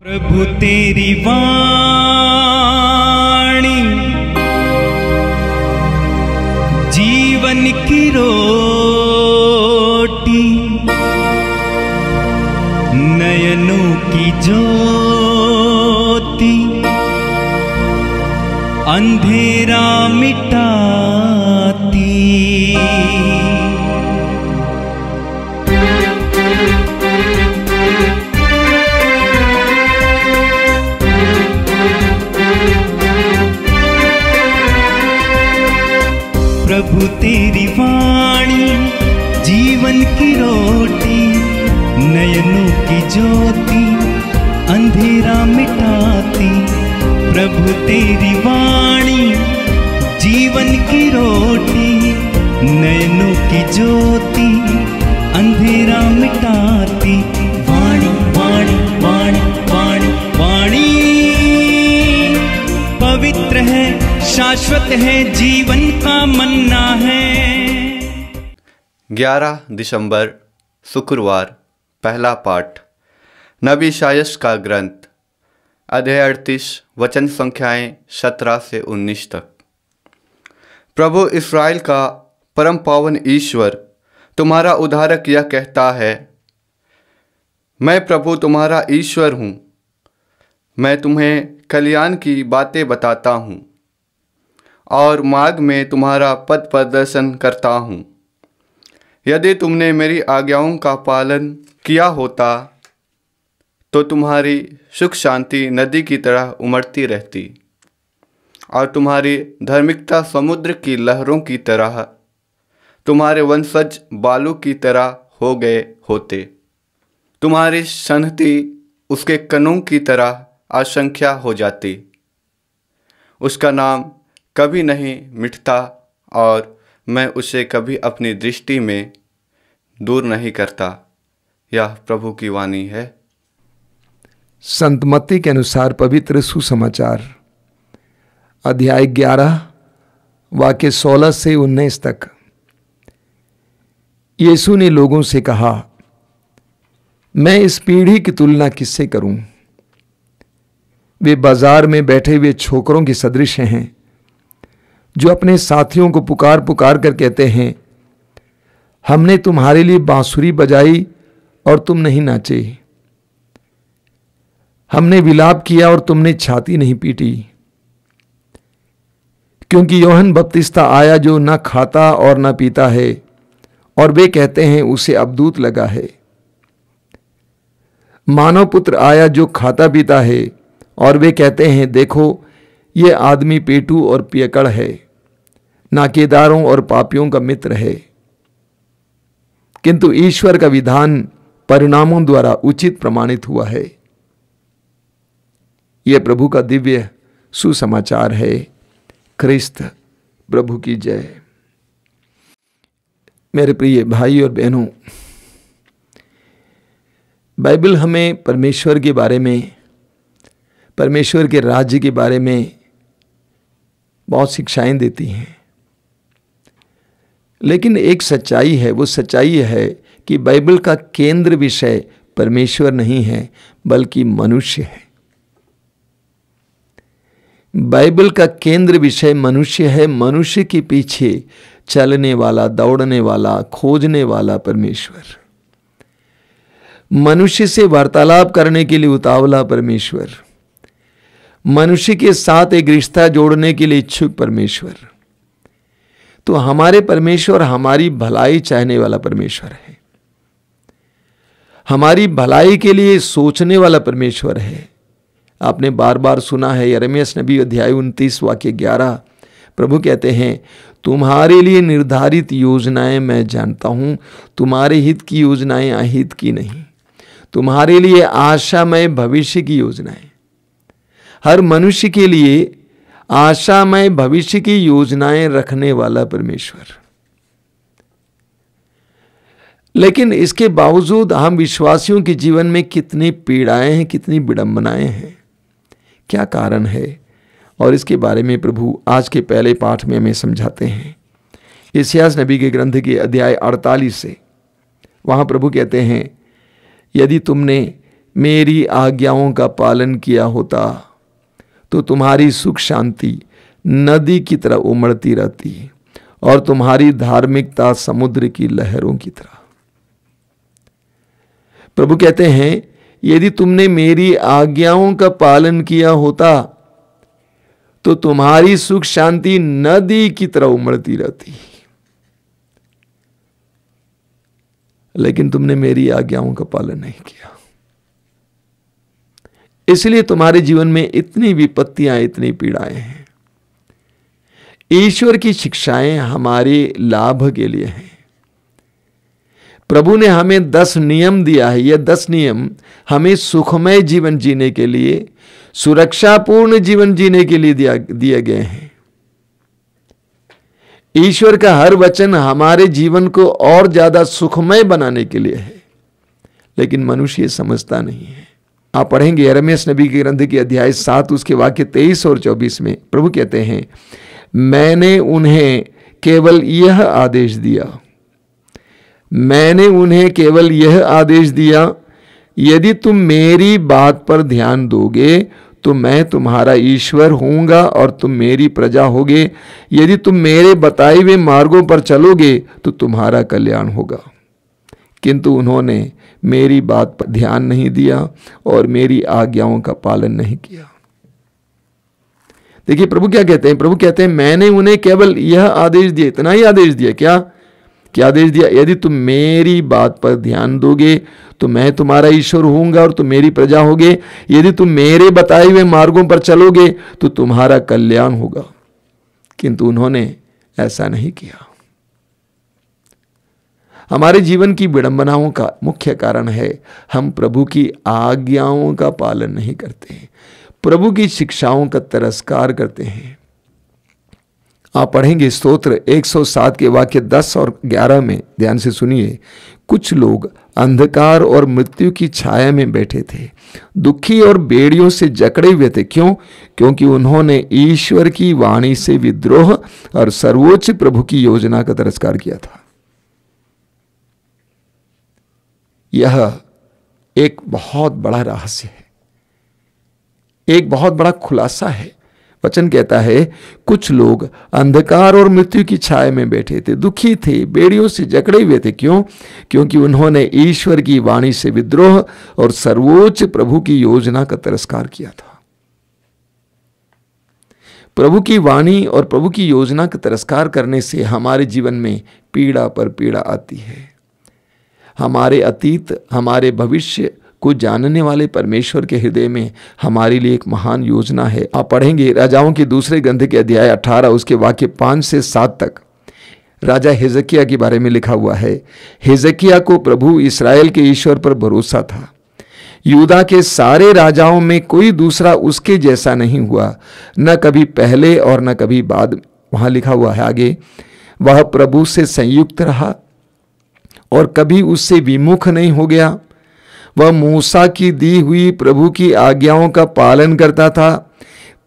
प्रभु तेरी वाणी जीवन की रोटी, नयनों की ज्योति, अंधेरा मिटाती। प्रभु तेरी वाणी जीवन की रोटी, नयनों की ज्योति, अंधेरा मिटाती। प्रभु तेरी वाणी जीवन की रोटी, नयनों की ज्योति, अंधेरा मिटाती। वाणी वाणी वाणी वाणी वाणी पवित्र है, शाश्वत है, जीवन का मन्ना है। 11 दिसंबर शुक्रवार। पहला पाठ नबी शायश का ग्रंथ, अध्याय 38, वचन संख्याएं 17 से 19 तक। प्रभु इस्राएल का परम पावन ईश्वर तुम्हारा उद्धारक यह कहता है, मैं प्रभु तुम्हारा ईश्वर हूँ। मैं तुम्हें कल्याण की बातें बताता हूँ और मार्ग में तुम्हारा पथ प्रदर्शन करता हूँ। यदि तुमने मेरी आज्ञाओं का पालन किया होता तो तुम्हारी सुख शांति नदी की तरह उमड़ती रहती और तुम्हारी धार्मिकता समुद्र की लहरों की तरह, तुम्हारे वंशज बालू की तरह हो गए होते। तुम्हारी संहति उसके कणों की तरह असंख्या हो जाती। उसका नाम कभी नहीं मिटता और मैं उसे कभी अपनी दृष्टि में दूर नहीं करता। यह प्रभु की वाणी है। संत मत्ती के अनुसार पवित्र सुसमाचार, अध्याय 11, वाक्य 16 से 19 तक। यीशु ने लोगों से कहा, मैं इस पीढ़ी की तुलना किससे करूं? वे बाजार में बैठे हुए छोकरों के सदृश हैं, जो अपने साथियों को पुकार पुकार कर कहते हैं, हमने तुम्हारे लिए बांसुरी बजाई और तुम नहीं नाचे, हमने विलाप किया और तुमने छाती नहीं पीटी। क्योंकि यूहन्ना बपतिस्ता आया जो न खाता और न पीता है, और वे कहते हैं उसे अबदूत लगा है। मानव पुत्र आया जो खाता पीता है, और वे कहते हैं देखो ये आदमी पेटू और पियकड़ है, नाकेदारों और पापियों का मित्र है। किंतु ईश्वर का विधान परिणामों द्वारा उचित प्रमाणित हुआ है। यह प्रभु का दिव्य सुसमाचार है। ख्रिस्त प्रभु की जय। मेरे प्रिय भाई और बहनों, बाइबल हमें परमेश्वर के बारे में, परमेश्वर के राज्य के बारे में बहुत शिक्षाएं देती हैं। लेकिन एक सच्चाई है, वो सच्चाई है कि बाइबल का केंद्र विषय परमेश्वर नहीं है बल्कि मनुष्य है। बाइबल का केंद्र विषय मनुष्य है। मनुष्य के पीछे चलने वाला, दौड़ने वाला, खोजने वाला परमेश्वर, मनुष्य से वार्तालाप करने के लिए उतावला परमेश्वर, मनुष्य के साथ एक रिश्ता जोड़ने के लिए इच्छुक परमेश्वर। तो हमारे परमेश्वर हमारी भलाई चाहने वाला परमेश्वर है, हमारी भलाई के लिए सोचने वाला परमेश्वर है। आपने बार बार सुना है, यिर्मयाह नबी अध्याय 29 वाक्य 11, प्रभु कहते हैं, तुम्हारे लिए निर्धारित योजनाएं मैं जानता हूं, तुम्हारे हित की योजनाएं अहित की नहीं, तुम्हारे लिए आशामय भविष्य की योजनाएं। हर मनुष्य के लिए आशामय भविष्य की योजनाएं रखने वाला परमेश्वर। लेकिन इसके बावजूद हम विश्वासियों के जीवन में कितनी पीड़ाएं हैं, कितनी विडंबनाएं हैं। क्या कारण है? और इसके बारे में प्रभु आज के पहले पाठ में हमें समझाते हैं। यशायाह नबी के ग्रंथ के अध्याय 48 से, वहां प्रभु कहते हैं, यदि तुमने मेरी आज्ञाओं का पालन किया होता तो तुम्हारी सुख शांति नदी की तरह उमड़ती रहती और तुम्हारी धार्मिकता समुद्र की लहरों की तरह। प्रभु कहते हैं यदि तुमने मेरी आज्ञाओं का पालन किया होता तो तुम्हारी सुख शांति नदी की तरह उमड़ती रहती, लेकिन तुमने मेरी आज्ञाओं का पालन नहीं किया, इसलिए तुम्हारे जीवन में इतनी विपत्तियां, इतनी पीड़ाएं हैं। ईश्वर की शिक्षाएं हमारे लाभ के लिए हैं। प्रभु ने हमें 10 नियम दिया है। यह 10 नियम हमें सुखमय जीवन जीने के लिए, सुरक्षापूर्ण जीवन जीने के लिए दिए गए हैं। ईश्वर का हर वचन हमारे जीवन को और ज्यादा सुखमय बनाने के लिए है, लेकिन मनुष्य समझता नहीं है। आप पढ़ेंगे यिर्मयाह नबी के ग्रंथ की अध्याय 7 उसके वाक्य 23 और 24 में प्रभु कहते हैं, मैंने उन्हें केवल यह आदेश दिया, मैंने उन्हें केवल यह आदेश दिया, यदि तुम मेरी बात पर ध्यान दोगे तो मैं तुम्हारा ईश्वर होऊंगा और तुम मेरी प्रजा होगे। यदि तुम मेरे बताए हुए मार्गों पर चलोगे तो तुम्हारा कल्याण होगा। किंतु उन्होंने मेरी बात पर ध्यान नहीं दिया और मेरी आज्ञाओं का पालन नहीं किया। देखिए प्रभु क्या कहते हैं, प्रभु कहते हैं मैंने उन्हें केवल यह आदेश दिया, इतना ही आदेश दिया। क्या आदेश दिया? यदि तुम मेरी बात पर ध्यान दोगे तो मैं तुम्हारा ईश्वर होऊंगा और तुम मेरी प्रजा होगे। यदि तुम मेरे बताए हुए मार्गों पर चलोगे तो तुम्हारा कल्याण होगा। किंतु उन्होंने ऐसा नहीं किया। हमारे जीवन की विडंबनाओं का मुख्य कारण है हम प्रभु की आज्ञाओं का पालन नहीं करते, प्रभु की शिक्षाओं का तिरस्कार करते हैं। आप पढ़ेंगे स्तोत्र 107 के वाक्य 10 और 11 में, ध्यान से सुनिए। कुछ लोग अंधकार और मृत्यु की छाया में बैठे थे, दुखी और बेड़ियों से जकड़े हुए थे। क्यों? क्योंकि उन्होंने ईश्वर की वाणी से विद्रोह और सर्वोच्च प्रभु की योजना का तिरस्कार किया था। यह एक बहुत बड़ा रहस्य है, एक बहुत बड़ा खुलासा है। वचन कहता है कुछ लोग अंधकार और मृत्यु की छाया में बैठे थे, दुखी थे, बेड़ियों से जकड़े हुए थे। क्यों? क्योंकि उन्होंने ईश्वर की वाणी से विद्रोह और सर्वोच्च प्रभु की योजना का तिरस्कार किया था। प्रभु की वाणी और प्रभु की योजना का तिरस्कार करने से हमारे जीवन में पीड़ा पर पीड़ा आती है। हमारे अतीत, हमारे भविष्य को जानने वाले परमेश्वर के हृदय में हमारे लिए एक महान योजना है। आप पढ़ेंगे राजाओं के दूसरे ग्रंथ के अध्याय 18 उसके वाक्य 5 से 7 तक राजा हिजकिय्याह के बारे में लिखा हुआ है। हिजकिय्याह को प्रभु इस्राएल के ईश्वर पर भरोसा था। यूदा के सारे राजाओं में कोई दूसरा उसके जैसा नहीं हुआ, न कभी पहले और न कभी बाद। वहां लिखा हुआ है आगे, वह प्रभु से संयुक्त रहा और कभी उससे विमुख नहीं हो गया। वह मूसा की दी हुई प्रभु की आज्ञाओं का पालन करता था।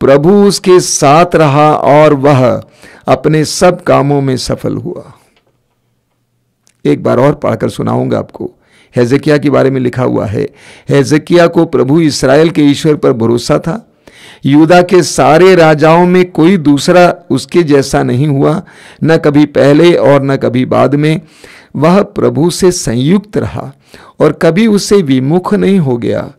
प्रभु उसके साथ रहा और वह अपने सब कामों में सफल हुआ। एक बार और पढ़कर सुनाऊंगा आपको। हिजकिय्याह के बारे में लिखा हुआ है, हिजकिय्याह को प्रभु इस्राएल के ईश्वर पर भरोसा था। यूदा के सारे राजाओं में कोई दूसरा उसके जैसा नहीं हुआ, न कभी पहले और न कभी बाद में। वह प्रभु से संयुक्त रहा और कभी उससे विमुख नहीं हो गया।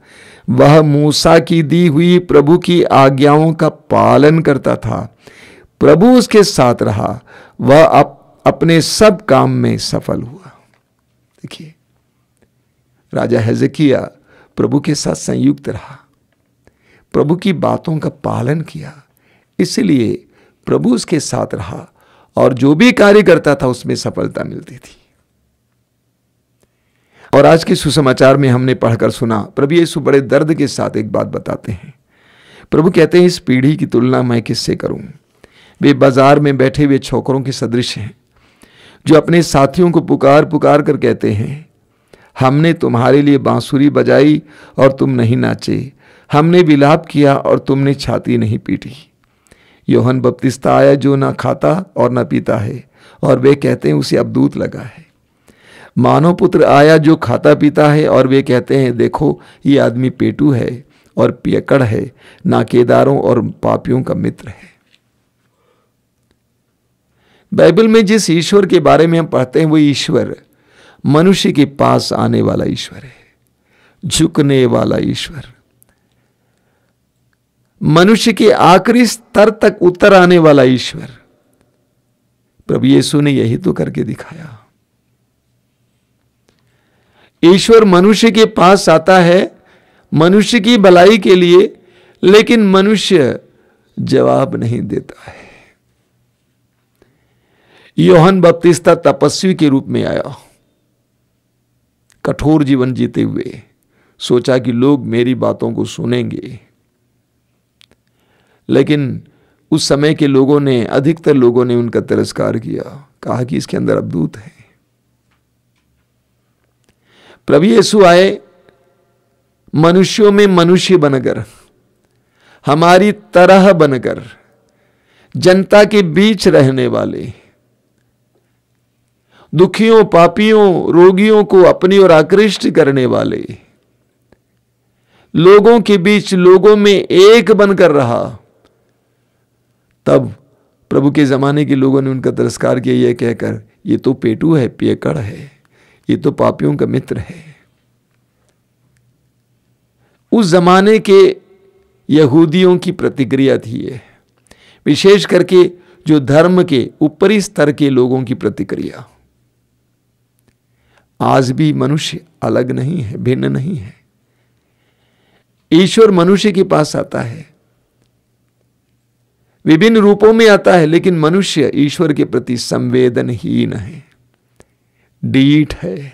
वह मूसा की दी हुई प्रभु की आज्ञाओं का पालन करता था। प्रभु उसके साथ रहा, वह अपने सब काम में सफल हुआ। देखिए, राजा हिजकिय्याह प्रभु के साथ संयुक्त रहा, प्रभु की बातों का पालन किया, इसलिए प्रभु उसके साथ रहा और जो भी कार्य करता था उसमें सफलता मिलती थी। और आज के सुसमाचार में हमने पढ़कर सुना, प्रभु यीशु बड़े दर्द के साथ एक बात बताते हैं। प्रभु कहते हैं इस पीढ़ी की तुलना मैं किससे करूं? वे बाजार में बैठे हुए छोकरों के सदृश हैं, जो अपने साथियों को पुकार पुकार कर कहते हैं, हमने तुम्हारे लिए बांसुरी बजाई और तुम नहीं नाचे, हमने विलाप किया और तुमने छाती नहीं पीटी। यूहन्ना बपतिस्ता आया जो ना खाता और ना पीता है, और वे कहते हैं उसे अबदूत लगा है। मानव पुत्र आया जो खाता पीता है और वे कहते हैं देखो ये आदमी पेटू है और पियक्कड़ है, नाकेदारों और पापियों का मित्र है। बाइबल में जिस ईश्वर के बारे में हम पढ़ते हैं वो ईश्वर मनुष्य के पास आने वाला ईश्वर है, झुकने वाला ईश्वर, मनुष्य के आखिरी स्तर तक उतर आने वाला ईश्वर। प्रभु यीशु ने यही तो करके दिखाया। ईश्वर मनुष्य के पास आता है मनुष्य की भलाई के लिए, लेकिन मनुष्य जवाब नहीं देता है। यूहन्ना बपतिस्ता तपस्वी के रूप में आया, कठोर जीवन जीते हुए सोचा कि लोग मेरी बातों को सुनेंगे, लेकिन उस समय के लोगों ने, अधिकतर लोगों ने उनका तिरस्कार किया, कहा कि इसके अंदर अवधूत है। प्रभु यीशु आए मनुष्यों में मनुष्य बनकर, हमारी तरह बनकर, जनता के बीच रहने वाले, दुखियों, पापियों, रोगियों को अपनी ओर आकृष्ट करने वाले, लोगों के बीच, लोगों में एक बनकर रहा। तब प्रभु के जमाने के लोगों ने उनका तिरस्कार किया, यह कहकर ये तो पेटू है, पियक्कड़ है, ये तो पापियों का मित्र है। उस जमाने के यहूदियों की प्रतिक्रिया थी ये, विशेष करके जो धर्म के ऊपरी स्तर के लोगों की प्रतिक्रिया। आज भी मनुष्य अलग नहीं है, भिन्न नहीं है। ईश्वर मनुष्य के पास आता है, विभिन्न रूपों में आता है, लेकिन मनुष्य ईश्वर के प्रति संवेदनहीन है, ढीठ है,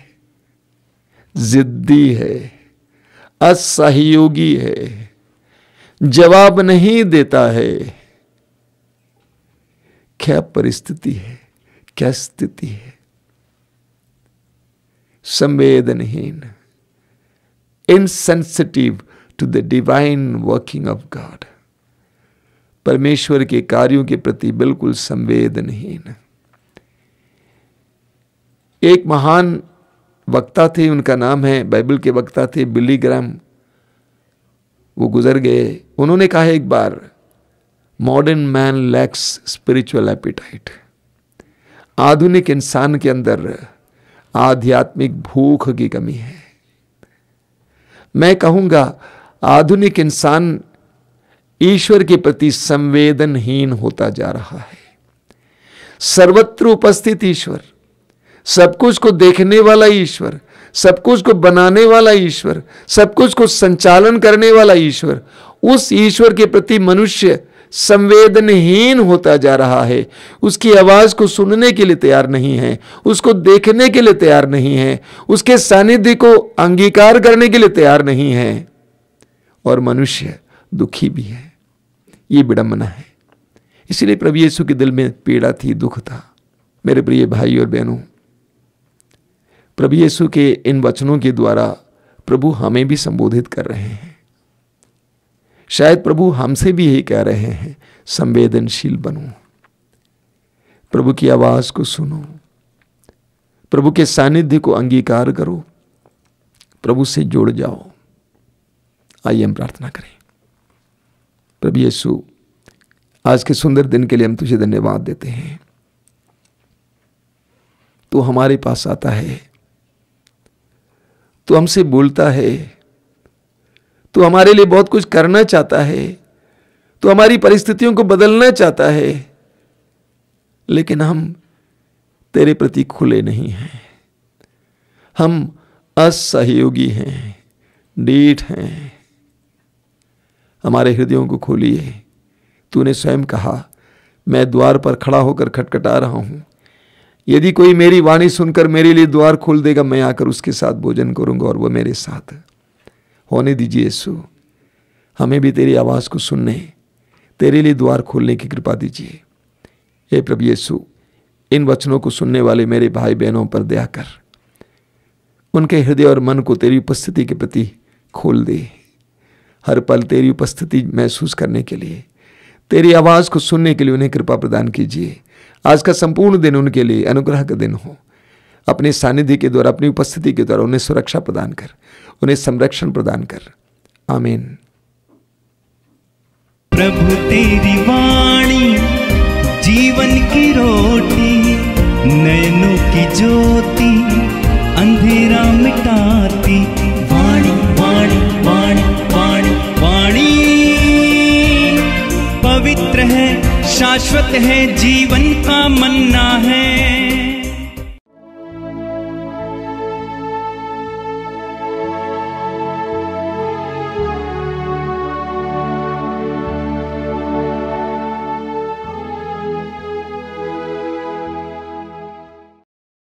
जिद्दी है, असहयोगी है, जवाब नहीं देता है। क्या परिस्थिति है, क्या स्थिति है? संवेदनहीन, insensitive to the divine working of God, परमेश्वर के कार्यों के प्रति बिल्कुल संवेदनहीन। एक महान वक्ता थे, उनका नाम है, बाइबल के वक्ता थे बिली ग्राहम, वो गुजर गए। उन्होंने कहा एक बार, modern man lacks spiritual appetite, आधुनिक इंसान के अंदर आध्यात्मिक भूख की कमी है। मैं कहूंगा आधुनिक इंसान ईश्वर के प्रति संवेदनहीन होता जा रहा है। सर्वत्र उपस्थित ईश्वर, सब कुछ को देखने वाला ईश्वर, सब कुछ को बनाने वाला ईश्वर, सब कुछ को संचालन करने वाला ईश्वर, उस ईश्वर के प्रति मनुष्य संवेदनहीन होता जा रहा है। उसकी आवाज को सुनने के लिए तैयार नहीं है, उसको देखने के लिए तैयार नहीं है, उसके सानिध्य को अंगीकार करने के लिए तैयार नहीं है, और मनुष्य दुखी भी है। ये विडंबना है। इसलिए प्रभु यीशु के दिल में पीड़ा थी, दुख था। मेरे प्रिय भाई और बहनों, प्रभु यीशु के इन वचनों के द्वारा प्रभु हमें भी संबोधित कर रहे हैं। शायद प्रभु हमसे भी यही कह रहे हैं, संवेदनशील बनो, प्रभु की आवाज को सुनो, प्रभु के सानिध्य को अंगीकार करो, प्रभु से जुड़ जाओ। आइए हम प्रार्थना करें। प्रभु यीशु, आज के सुंदर दिन के लिए हम तुझे धन्यवाद देते हैं। तू हमारे पास आता है, तू हमसे बोलता है, तू हमारे लिए बहुत कुछ करना चाहता है, तू हमारी परिस्थितियों को बदलना चाहता है, लेकिन हम तेरे प्रति खुले नहीं हैं। हम असहयोगी हैं, ढीठ हैं। हमारे हृदयों को खोलिए। तूने स्वयं कहा, मैं द्वार पर खड़ा होकर खटखटा रहा हूं, यदि कोई मेरी वाणी सुनकर मेरे लिए द्वार खोल देगा, मैं आकर उसके साथ भोजन करूंगा और वह मेरे साथ। होने दीजिए यीशु, हमें भी तेरी आवाज को सुनने, तेरे लिए द्वार खोलने की कृपा दीजिए। हे प्रभु यीशु, इन वचनों को सुनने वाले मेरे भाई बहनों पर दया कर, उनके हृदय और मन को तेरी उपस्थिति के प्रति खोल दे। हर पल तेरी उपस्थिति महसूस करने के लिए, तेरी आवाज को सुनने के लिए उन्हें कृपा प्रदान कीजिए। आज का संपूर्ण दिन उनके लिए अनुग्रह का दिन हो। अपने सानिध्य के द्वारा, अपनी उपस्थिति के द्वारा उन्हें सुरक्षा प्रदान कर, उन्हें संरक्षण प्रदान कर। आमीन। प्रभु तेरी वाणी जीवन की रोटी, नयनों की ज्योति अंधेरा मिटाती। वाणी वाणी वाणी वाणी वाणी पवित्र है, शाश्वत है, जीवन का मन्ना है।